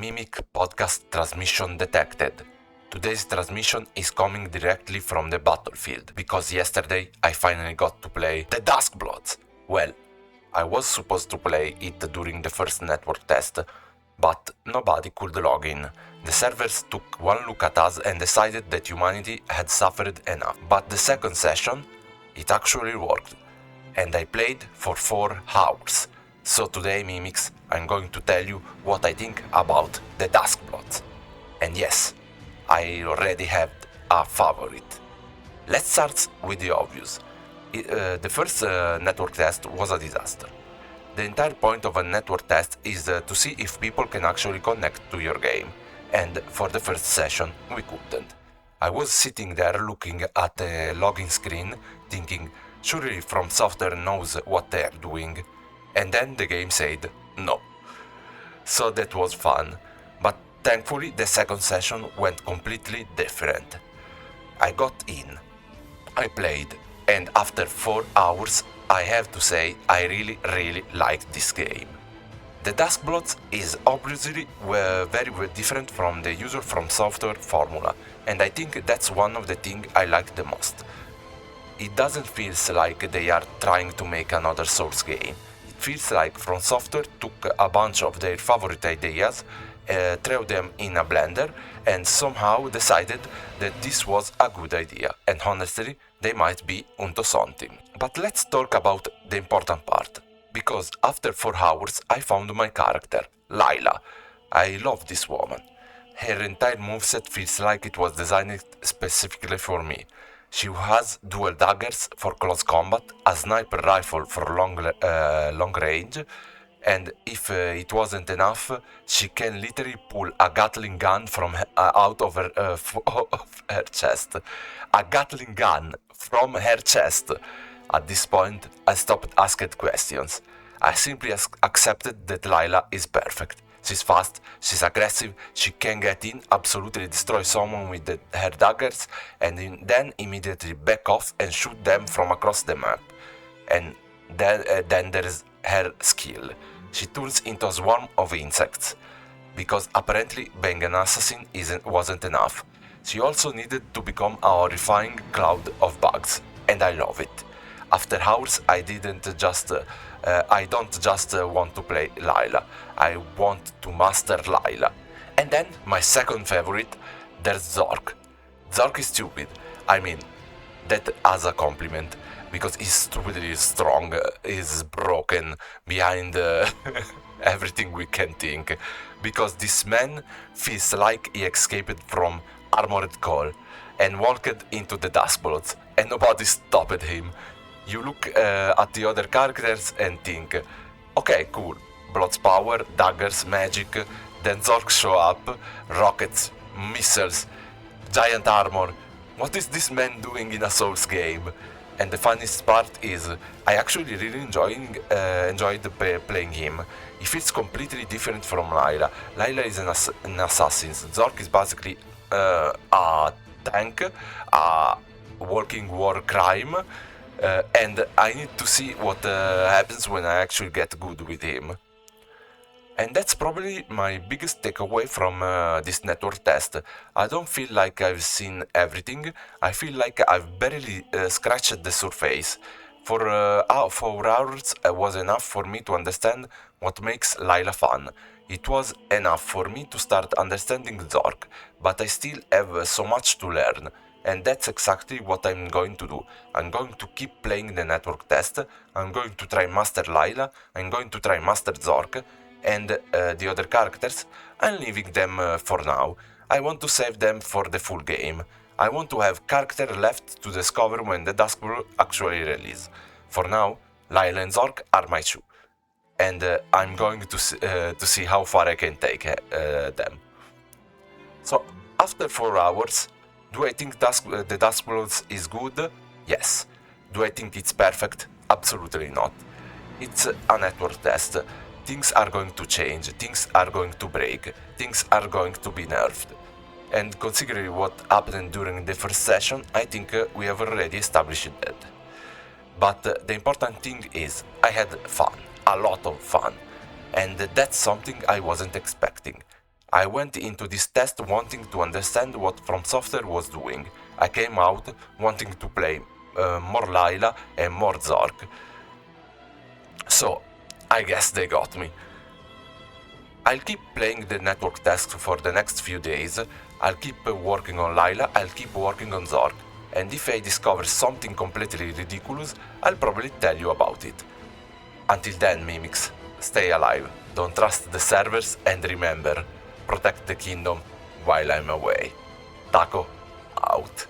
Mimic podcast transmission detected. Today's transmission is coming directly from the battlefield, because yesterday I finally got to play the Duskbloods. Well, I was supposed to play it during the first network test, but nobody could log in. The servers took one look at us and decided that humanity had suffered enough. But the second session, it actually worked, and I played for 4 hours. So today, Mimics, I'm going to tell you what I think about the Duskbloods. And yes, I already have a favorite. Let's start with the obvious. The first network test was a disaster. The entire point of a network test is to see if people can actually connect to your game, and for the first session we couldn't. I was sitting there looking at the login screen, thinking, surely From Software knows what they're doing, and then the game said no. So that was fun, but thankfully the second session went completely different. I got in, I played, and after 4 hours I have to say I really liked this game. The Duskbloods is obviously very different from the usual From Software formula, and I think that's one of the things I like the most. It doesn't feel like they are trying to make another Souls game. It feels like From Software took a bunch of their favorite ideas, threw them in a blender, and somehow decided that this was a good idea, and honestly, they might be onto something. But let's talk about the important part, because after 4 hours I found my character, Layla. I love this woman. Her entire moveset feels like it was designed specifically for me. She has dual daggers for close combat, a sniper rifle for long range, and if it wasn't enough, she can literally pull a Gatling gun from out of her chest. A Gatling gun from her chest. At this point, I stopped asking questions. I simply accepted that Layla is perfect. She's fast, she's aggressive, she can get in, absolutely destroy someone with her daggers, and then immediately back off and shoot them from across the map. And then there's her skill. She turns into a swarm of insects, because apparently being an assassin wasn't enough. She also needed to become a horrifying cloud of bugs, and I love it. After hours, I don't just want to play Layla, I want to master Layla. And then, my second favorite, there's Zork. Zork is stupid, I mean, that as a compliment, because he's stupidly strong, he's broken behind everything we can think, because this man feels like he escaped from Armored Core and walked into the Duskbloods, and nobody stopped him. You look at the other characters and think, okay, cool, Blood's power, daggers, magic, then Zork show up, rockets, missiles, giant armor. What is this man doing in a Souls game? And the funniest part is, I actually really enjoyed playing him. He feels completely different from Layla. Layla is an assassin. Zork is basically a tank, a walking war crime, and I need to see what happens when I actually get good with him. And that's probably my biggest takeaway from this network test. I don't feel like I've seen everything, I feel like I've barely scratched the surface. For 4 hours was enough for me to understand what makes Layla fun. It was enough for me to start understanding Zork, but I still have so much to learn. And that's exactly what I'm going to do. I'm going to keep playing the network test, I'm going to try master Layla, I'm going to try master Zork, and the other characters, I'm leaving them for now. I want to save them for the full game. I want to have character left to discover when the Duskbloods actually release. For now, Layla and Zork are my two, and I'm going to see how far I can take them. So, after 4 hours, do I think the Duskbloods is good? Yes. Do I think it's perfect? Absolutely not. It's a network test. Things are going to change, things are going to break, things are going to be nerfed. And considering what happened during the first session, I think we have already established that. But the important thing is, I had fun, a lot of fun, and that's something I wasn't expecting. I went into this test wanting to understand what From Software was doing. I came out wanting to play more Layla and more Zork. So, I guess they got me. I'll keep playing the network tasks for the next few days, I'll keep working on Layla, I'll keep working on Zork, and if I discover something completely ridiculous, I'll probably tell you about it. Until then, mimics, stay alive, don't trust the servers, and remember, protect the kingdom while I'm away. Taco, out.